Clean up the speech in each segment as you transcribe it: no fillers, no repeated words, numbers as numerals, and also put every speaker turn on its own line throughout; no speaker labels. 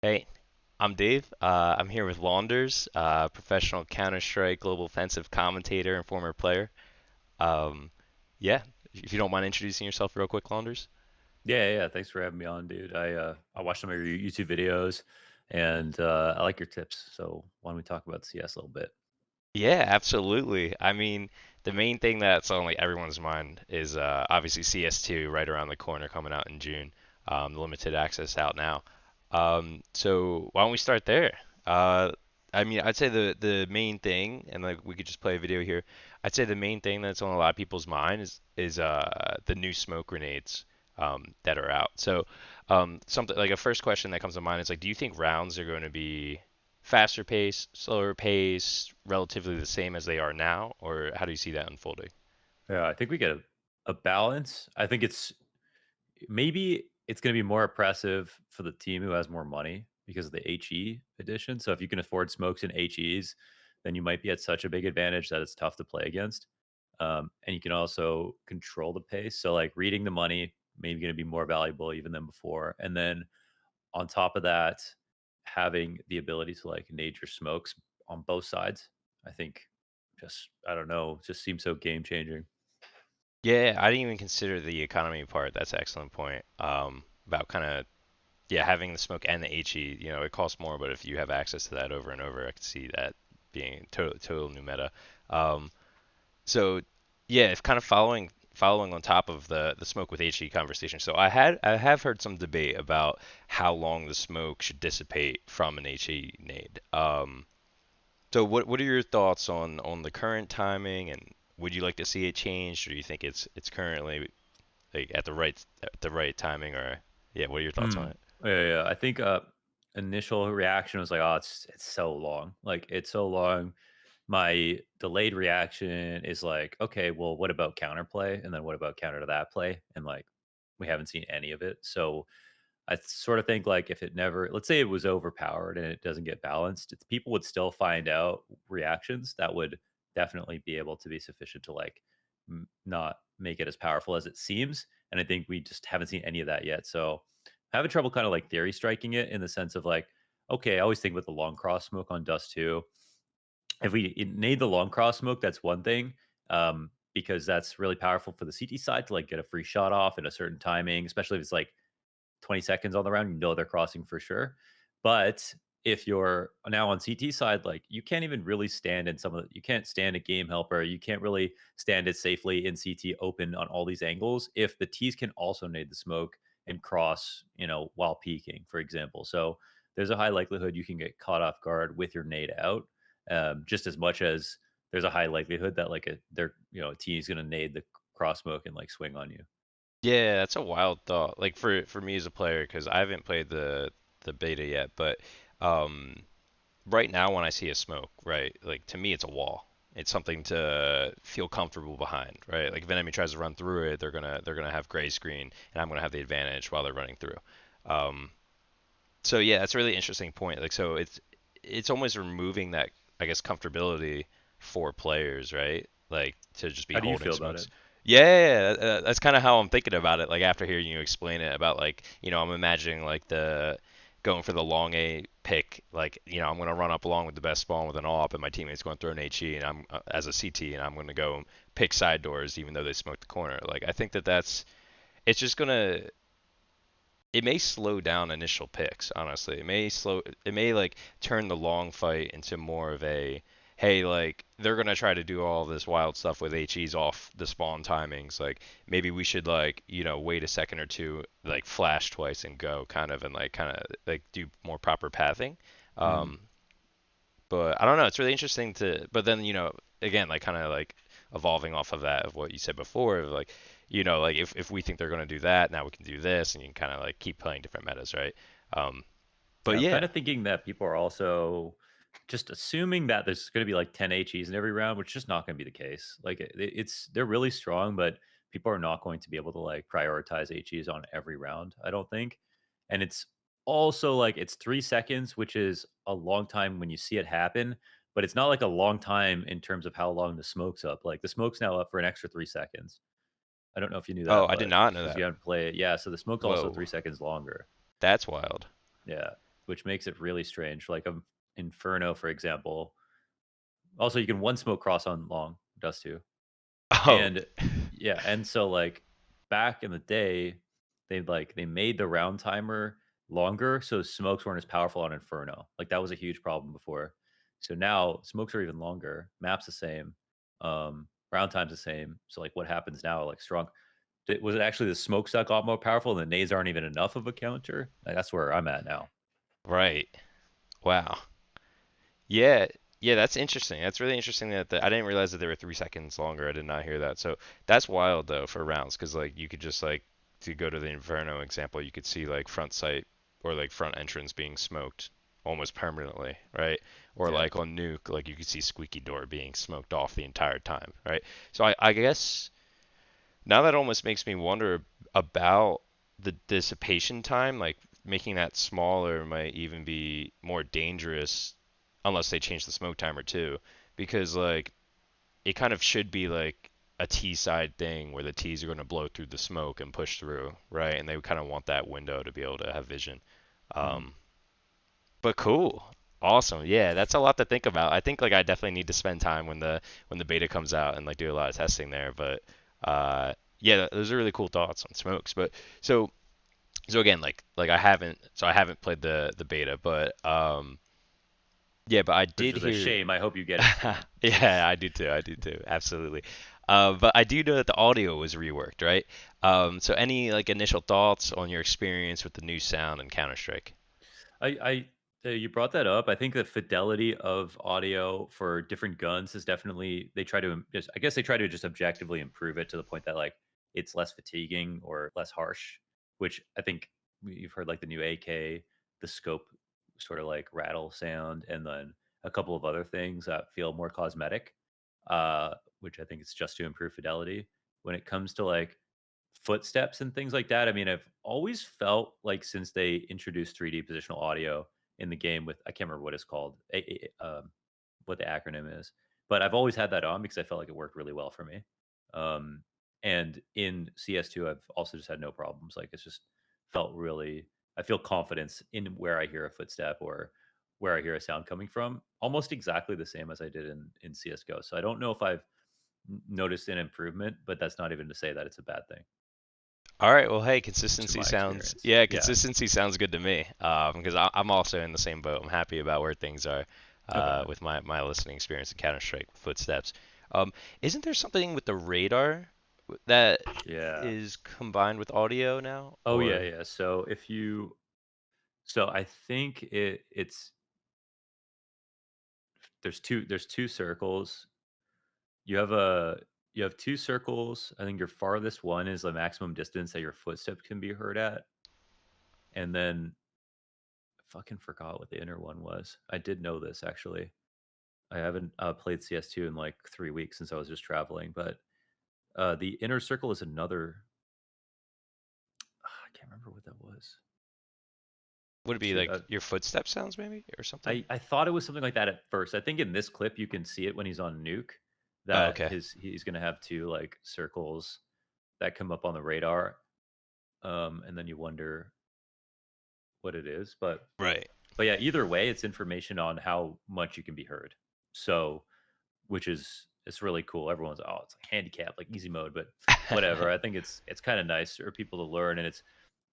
Hey, I'm Dave. I'm here with Launders, professional Counterstrike global offensive commentator and former player. Um, yeah, if you don't mind introducing yourself real quick, Launders.
Yeah. Thanks for having me on, dude. I watched some of your YouTube videos, and I like your tips. So why don't we talk about CS a little bit?
Yeah, absolutely. I mean, the main thing that's on like everyone's mind is obviously CS2 right around the corner coming out in June. The limited access out now. So why don't we start there? I mean, I'd say the main thing, and like we could just play a video here. I'd say the main thing that's on a lot of people's mind is the new smoke grenades that are out. So something like a first question that comes to mind is like, do you think rounds are going to be faster pace, slower pace, relatively the same as they are now, or how do you see that unfolding?
Yeah, I think we get a balance. I think maybe it's going to be more oppressive for the team who has more money because of the HE edition. So if you can afford smokes and HEs, then you might be at such a big advantage that it's tough to play against. And you can also control the pace. So like reading the money, maybe going to be more valuable even than before. And then on top of that, having the ability to like nade your smokes on both sides, I think just I don't know, just seems so game changing.
Yeah, I didn't even consider the economy part. That's an excellent point. About kind of yeah having the smoke and the HE. It costs more, but if you have access to that over and over, I could see that being total new meta. Um, so yeah, if kind of following on top of the smoke with HE conversation. So I have heard some debate about how long the smoke should dissipate from an HE nade. So what are your thoughts on the current timing, and would you like to see it changed, or do you think it's currently like at the right timing, or yeah, what are your thoughts on
Mm.
it?
Yeah. I think initial reaction was like, oh, it's so long. Like it's so long. My delayed reaction is like, okay, well, what about counterplay? And then what about counter to that play? And like we haven't seen any of it. So I sort of think like if it never, let's say it was overpowered and it doesn't get balanced, people would still find out reactions that would definitely be able to be sufficient to like not make it as powerful as it seems. And I think we just haven't seen any of that yet. So I'm having trouble kind of like theory striking it in the sense of like, okay, I always think with the long cross smoke on Dust 2, if we nade the long cross smoke, that's one thing. Because that's really powerful for the CT side to like get a free shot off at a certain timing, especially if it's like 20 seconds on the round, you know they're crossing for sure. But if you're now on CT side, like you can't even really stand in some of the, you can't stand a game helper. You can't really stand it safely in CT open on all these angles if the T's can also nade the smoke and cross, while peaking, for example. So there's a high likelihood you can get caught off guard with your nade out, just as much as there's a high likelihood that like a T is going to nade the cross smoke and like swing on you.
Yeah, that's a wild thought. Like for me as a player, because I haven't played the beta yet, but um, right now when I see a smoke, right, like to me it's a wall. It's something to feel comfortable behind, right? Like if an enemy tries to run through it, they're gonna have gray screen, and I'm gonna have the advantage while they're running through. Um, so yeah, that's a really interesting point. Like so it's almost removing that I guess comfortability for players, right? Like to just be
How do you
holding
feel about it?
smokes. Yeah, that's kind of how I'm thinking about it. Like after hearing you explain it about like I'm imagining like the going for the long A pick. Like I'm gonna run up along with the best spawn with an AWP, and my teammate's going to throw an HE, and I'm as a CT, and I'm gonna go pick side doors even though they smoked the corner. Like I think that's it's just gonna it may slow down initial picks, honestly. It may like turn the long fight into more of a hey, like they're gonna try to do all this wild stuff with HEs off the spawn timings. Like maybe we should like, wait a second or two, like flash twice and go kind of like do more proper pathing.
Mm.
Um, but I don't know, it's really interesting to but then, again, like kind of like evolving off of that of what you said before, of like, like if we think they're going to do that, now we can do this, and you can kind of like keep playing different metas, right? Um, but
Yeah, I'm
yeah.
kind of thinking that people are also just assuming that there's going to be like 10 HEs in every round, which is just not going to be the case. Like it's they're really strong, but people are not going to be able to like prioritize HEs on every round, I don't think. And it's also like it's 3 seconds, which is a long time when you see it happen, but it's not like a long time in terms of how long the smoke's up. Like the smoke's now up for an extra 3 seconds. I don't know if you knew
Oh,
that,
I did
but
not know
because
that.
you haven't played it, yeah. So the smoke's also
Whoa,
3 seconds longer.
that's wild.
Yeah. which makes it really strange. Like Inferno, for example. Also, you can one smoke cross on long, dust 2.
Oh,
And yeah, and so like back in the day, they made the round timer longer so smokes weren't as powerful on Inferno. Like that was a huge problem before. So now smokes are even longer, map's the same, round time's the same. So like what happens now? Like strong was it actually the smokes that got more powerful and the nades aren't even enough of a counter? Like, that's where I'm at now.
right. Wow. Yeah, yeah, that's interesting. That's really interesting that I didn't realize that they were 3 seconds longer. I did not hear that. So that's wild though for rounds, because like you could just like to go to the Inferno example, you could see like front sight or like front entrance being smoked almost permanently, right? Or
Yeah.
like on Nuke, like you could see Squeaky Door being smoked off the entire time, right? So I guess now that almost makes me wonder about the dissipation time, like making that smaller might even be more dangerous unless they change the smoke timer too, because like it kind of should be like a T side thing where the T's are going to blow through the smoke and push through, right? And they kind of want that window to be able to have vision.
Mhm.
Um, but cool. Awesome. Yeah, that's a lot to think about. I think like I definitely need to spend time when the beta comes out and like do a lot of testing there. But yeah, those are really cool thoughts on smokes. But so so again, like I haven't played the beta, but yeah, but I
Which
did
is a
hear.
shame. I hope you get it soon.
Yeah, I do too. I do too. Absolutely. But I do know that the audio was reworked, right? So any like initial thoughts on your experience with the new sound in Counter-Strike?
You brought that up. I think the fidelity of audio for different guns is definitely they try to just I guess they try to just objectively improve it to the point that like it's less fatiguing or less harsh, which I think you've heard like the new AK, the scope sort of like rattle sound, and then a couple of other things that feel more cosmetic, which I think is just to improve fidelity. When it comes to like footsteps and things like that. I mean, I've always felt like since they introduced 3D positional audio in the game with I can't remember what it's called, what the acronym is, but I've always had that on because I felt like it worked really well for me. Um, and in CS2, I've also just had no problems. Like it's just felt really. I feel confidence in where I hear a footstep or where I hear a sound coming from, almost exactly the same as I did in CS:GO. So I don't know if I've noticed an improvement, but that's not even to say that it's a bad thing.
All right. Well, hey,
Just from
consistency
my
sounds
experience.
yeah,
Yeah.
consistency sounds good to me. Because I'm also in the same boat. I'm happy about where things are
Okay.
with my listening experience in Counter-Strike with footsteps. Um, isn't there something with the radar that
Yeah.
is combined with audio now?
Oh yeah,
Or
yeah. So I think it's there's two circles. You have a you have two circles. I think your farthest one is the maximum distance that your footsteps can be heard at. And then I fucking forgot what the inner one was. I did know this actually. I haven't played CS2 in like 3 weeks since I was just traveling, but the inner circle is another. I can't remember what that was.
would it be
Shoot,
like your footstep sounds maybe or something?
I thought it was something like that at first. I think in this clip you can see it when he's on Nuke
Oh,
that
okay.
he's gonna have two like circles that come up on the radar, and then you wonder what it is.
Right.
But yeah, either way, it's information on how much you can be heard. So which is it's really cool. Everyone's oh, it's like handicap, like easy mode, but whatever. I think it's kind of nice for people to learn, and it's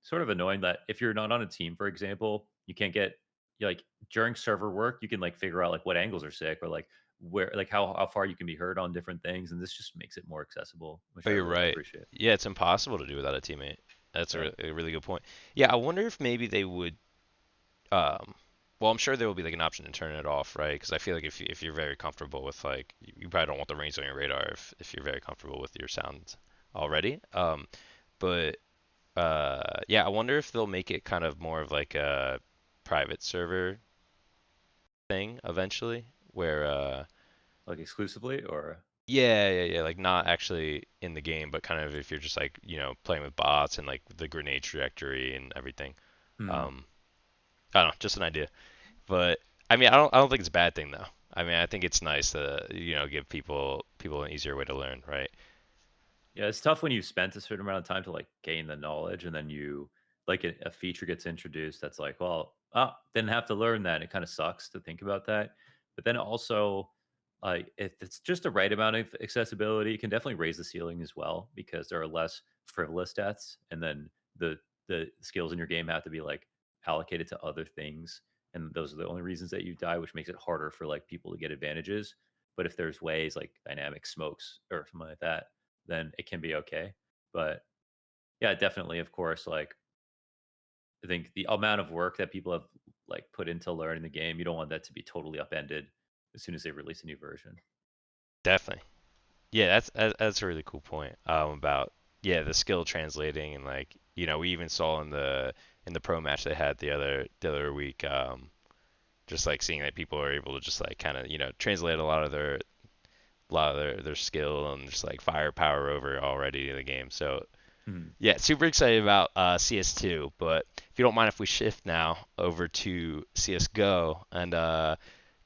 sort of annoying that if you're not on a team, for example, you can't get like during server work, you can like figure out like what angles are sick or like where like how far you can be heard on different things, and this just makes it more accessible, which
Oh,
I
you're
really
right.
appreciate.
Yeah, it's impossible to do without a teammate. That's
Yeah.
a really good point. Yeah, I wonder if maybe they would. Um, well, I'm sure there will be like an option to turn it off, right? Because I feel like if you're very comfortable with like you probably don't want the rings on your radar if you're very comfortable with your sound already. But yeah, I wonder if they'll make it kind of more of like a private server thing eventually, where
Like exclusively or
yeah, like not actually in the game, but kind of if you're just like playing with bots and like the grenade trajectory and everything.
hmm.
Um, I don't know, just an idea. But I mean, I don't think it's a bad thing though. I mean, I think it's nice to give people an easier way to learn, right?
Yeah, it's tough when you've spent a certain amount of time to like gain the knowledge, and then you like a feature gets introduced that's like, well, didn't have to learn that. It kind of sucks to think about that. But then also, like, if it's just the right amount of accessibility, it can definitely raise the ceiling as well because there are less frivolous deaths, and then the skills in your game have to be like allocated to other things, and those are the only reasons that you die, which makes it harder for like people to get advantages. But if there's ways like dynamic smokes or something like that, then it can be okay. But yeah, definitely, of course, like I think the amount of work that people have like put into learning the game, you don't want that to be totally upended as soon as they release a new version.
Definitely. Yeah, that's a really cool point about yeah the skill translating and like we even saw in the pro match they had the other week just like seeing that people are able to just like kind of translate a lot of their skill and just like firepower over already in the game. So
Mhm.
yeah, super excited about CS2. But if you don't mind if we shift now over to CSGO and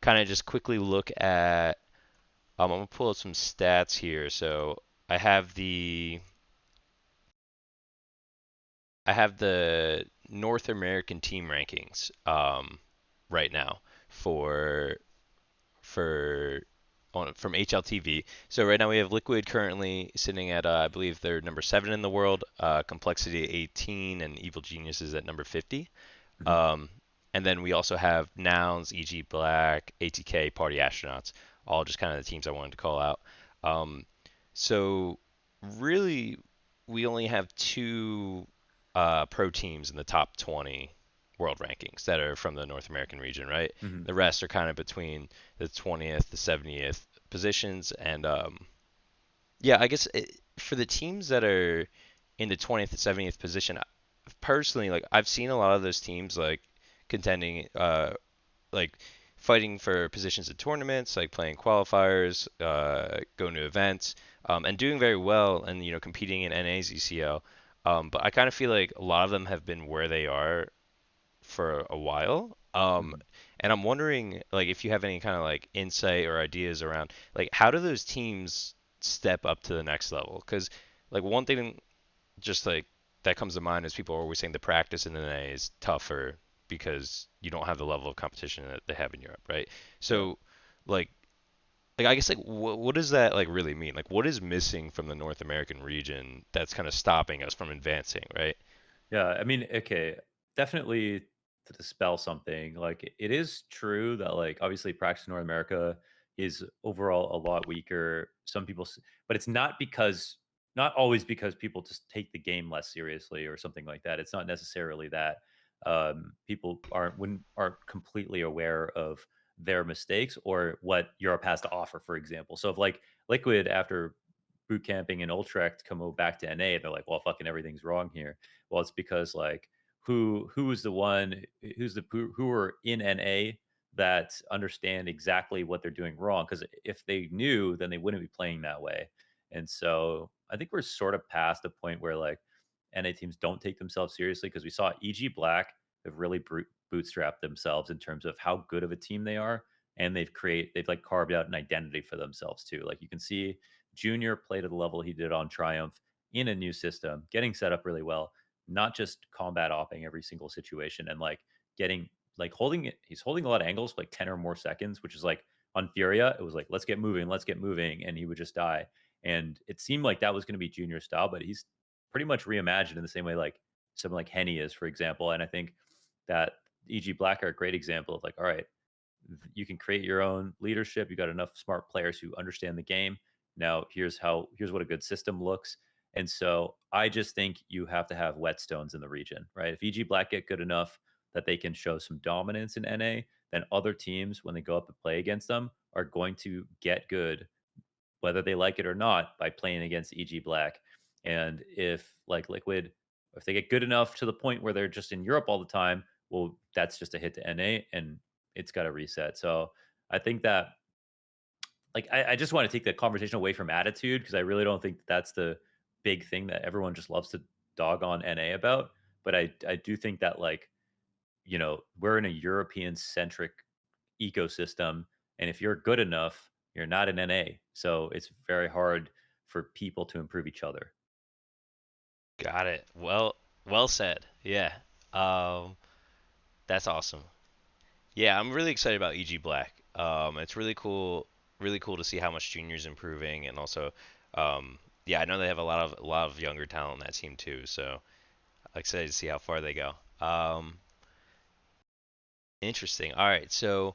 kind of just quickly look at I'm gonna pull up some stats here. So I have the I have the North American team rankings right now for for on from HLTV. So right now we have Liquid currently sitting at I believe they're number 7 in the world, Complexity 18, and Evil Geniuses at number 50.
Mhm.
Um, and then we also have Nouns, EG Black, ATK, Party Astronauts, all just kind of the teams I wanted to call out. Um, so really, we only have two pro teams in the top 20 world rankings that are from the North American region, right?
Mhm.
The rest are kind of between the 20th, the 70th positions, and yeah, I guess for the teams that are in the 20th and 70th position, personally, like I've seen a lot of those teams like contending, like fighting for positions in tournaments, like playing qualifiers, going to events, and doing very well, and competing in NA's ECL. But I kind of feel like a lot of them have been where they are for a while.
Mhm.
And I'm wondering, like, if you have any kind of like insight or ideas around, like, how do those teams step up to the next level? Because, like, one thing just like that comes to mind is people are always saying the practice in the NA is tougher because you don't have the level of competition that they have in Europe, right?
Yeah.
So, like, I guess like what does that like really mean? Like, what is missing from the North American region that's kind of stopping us from advancing, right?
Yeah, I mean, okay, definitely to dispel something. Like it is true that like obviously practice in North America is overall a lot weaker. Some people, but it's not because not always because people just take the game less seriously or something like that. It's not necessarily that people aren't completely aware of their mistakes or what Europe has to offer. For example, so if like Liquid after boot camping and Ultract back to NA, they're like, well, fucking everything's wrong here. Well, it's because like who's the one who are in NA that understand exactly what they're doing wrong. Because if they knew, then they wouldn't be playing that way. And so I think we're sort of past a point where like NA teams don't take themselves seriously because we saw EG Black have really bootstrapped themselves in terms of how good of a team they are, and they've like carved out an identity for themselves too. Like you can see Junior played at the level he did on Triumph in a new system, getting set up really well, not just combat opping every single situation and like getting like holding it. He's holding a lot of angles for like 10 or more seconds, which is like on Furia, it was like, let's get moving. And he would just die. And it seemed like that was going to be Junior style, but he's pretty much reimagined in the same way like someone like Henny is, for example. And I think that EG Black are a great example of like, all right, you can create your own leadership. You got enough smart players who understand the game. Now here's what a good system looks. And so I just think you have to have whetstones in the region, right? If EG Black get good enough that they can show some dominance in NA, then other teams, when they go up and play against them, are going to get good, whether they like it or not, by playing against EG Black. And if like Liquid, if they get good enough to the point where they're just in Europe all the time, well, that's just a hit to NA and it's got to reset. So I think that like I just want to take the conversation away from attitude because I really don't think that's the big thing that everyone just loves to dog on NA about. But I do think that like we're in a European centric ecosystem, and if you're good enough, you're not in NA. So it's very hard for people to improve each other.
Got it. Well said. Yeah. Um, That's awesome. Yeah, I'm really excited about EG Black. It's really cool to see how much Junior's improving, and also, yeah, I know they have a lot of younger talent on that team too. So I'm excited to see how far they go. Interesting. All right, so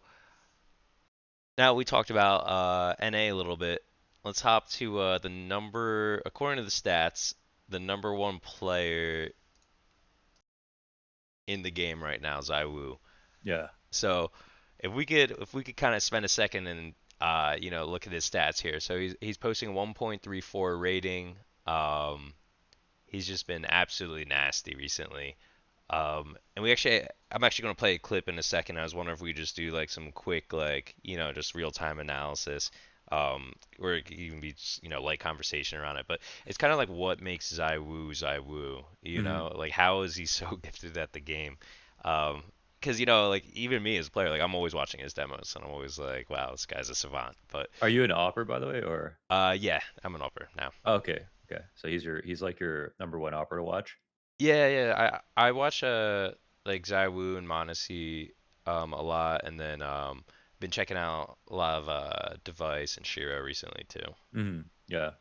now we talked about NA a little bit. Let's hop to the number, according to the stats, the number one player in the game right now, ZywOo.
Yeah.
So if we could kind of spend a second and look at his stats here. So he's posting 1.34 rating. Um, he's just been absolutely nasty recently. And I'm actually going to play a clip in a second. I was wondering if we just do like some quick, like, just real time analysis, or it could even be, light conversation around it. But it's kind of like what makes ZywOo ZywOo,
Hmm.
like how is he so gifted at the game? Um, because like even me as a player, like I'm always watching his demos, and I'm always like, wow, this guy's a savant. But
Are you an opera, by the way, or?
yeah, I'm an upper now.
Oh, okay, okay. So he's like your number one opera to watch.
Yeah, yeah. I watch like ZywOo and Monesi a lot, and then been checking out a lot of Device and Shiro recently too.
Hmm. Yeah.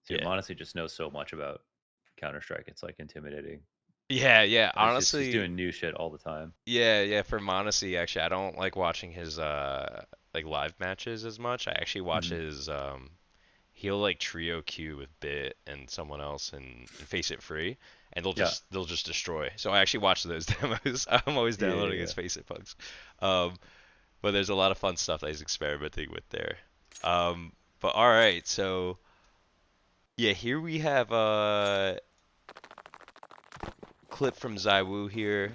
See,
Yeah.
Monesi just knows so much about Counterstrike. It's like intimidating.
Yeah, yeah.
He's
Honestly,
doing new shit all the time.
yeah, yeah. For Monesi, actually, I don't like watching his like live matches as much. I actually watch
Hmm.
his he'll like trio queue with Bit and someone else and face it free, and
Yeah.
they'll just destroy. So I actually watch those demos. I'm always
Yeah. Yeah.
downloading his
Yeah.
face it bugs. Um, but there's a lot of fun stuff that he's experimenting with there. But all right, so yeah, here we have a clip from ZywOo here,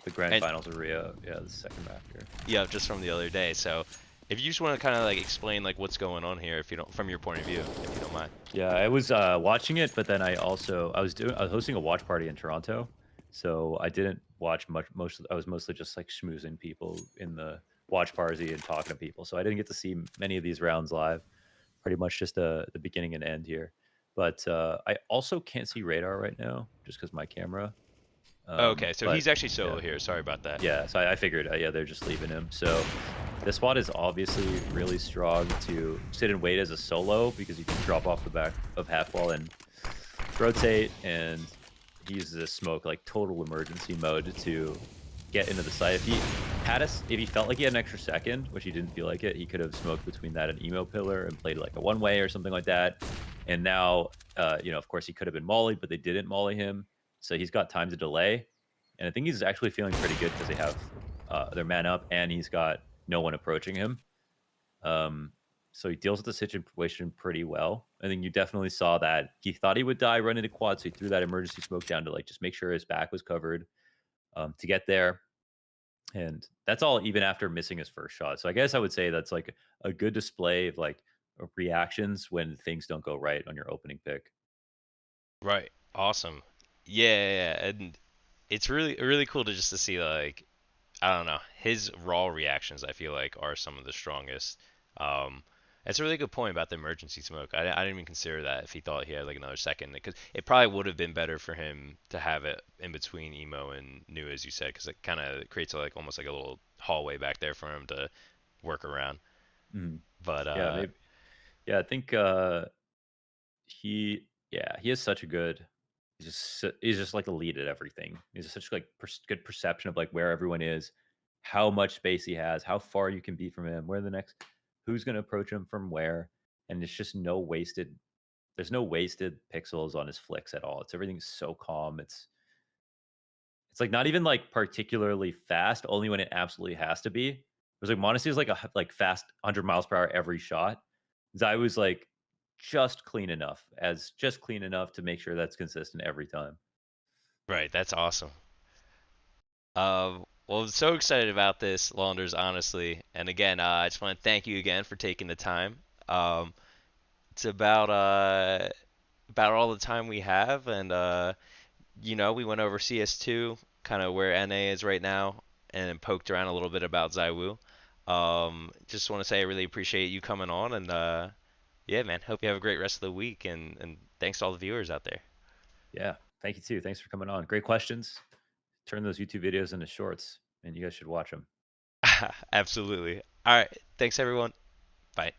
The grand
and
finals of Rio. Yeah, the second map here.
yeah, just from the other day. So if you just want to kind of like explain like what's going on here, if you don't, from your point of view, if you don't mind.
Yeah, I was watching it, but then I was hosting a watch party in Toronto, so I didn't watch much. I was mostly just like schmoozing people in the watch party and talking to people, so I didn't get to see many of these rounds live. Pretty much just the beginning and end here. But I also can't see radar right now just because my camera.
Okay, so
But
he's actually
yeah,
solo here. Sorry about that.
yeah. So I figured, yeah, they're just leaving him. So this spot is obviously really strong to sit and wait as a solo because you can drop off the back of half wall and rotate, and he uses this smoke like total emergency mode to get into the site. If he felt like he had an extra second, which he didn't feel like it, he could have smoked between that and emo pillar and played like a one way or something like that. And now, of course, he could have been mollied, but they didn't molly him, so he's got time to delay. And I think he's actually feeling pretty good because they have their man up, and he's got no one approaching him. Um, so he deals with the situation pretty well. I think you definitely saw that he thought he would die, run into quad, so he threw that emergency smoke down to like just make sure his back was covered to get there. And that's all even after missing his first shot. So I guess I would say that's like a good display of like reactions when things don't go right on your opening pick.
Right. Awesome. Yeah, yeah, yeah. And it's really cool to just to see like I don't know his raw reactions. I feel like are some of the strongest. Um, it's a really good point about the emergency smoke. I didn't even consider that if he thought he had like another second because it probably would have been better for him to have it in between emo and new as you said because it kind of creates like almost like a little hallway back there for him to work around.
Mm.
But
Yeah, maybe. Yeah, I think he has such a good. He's just like a lead at everything. He's such like good perception of like where everyone is, how much space he has, how far you can be from him, where the next, who's going to approach him from where, and it's just no wasted. There's no wasted pixels on his flicks at all. It's everything's so calm. It's like not even like particularly fast, only when it absolutely has to be. It was like Modesty is like like fast 100 miles per hour every shot. Zai was like just clean enough to make sure that's consistent every time.
right, that's awesome. Well, I'm so excited about this, Launders, honestly. And again, I just want to thank you again for taking the time. It's about all the time we have, and we went over CS2, kind of where NA is right now, and poked around a little bit about ZywOo. Just want to say I really appreciate you coming on, and yeah, man, hope you have a great rest of the week, and thanks to all the viewers out there.
Yeah. Thank you too. Thanks for coming on. Great questions. turn those YouTube videos into shorts, and you guys should watch them.
Absolutely. All right. Thanks, everyone. Bye.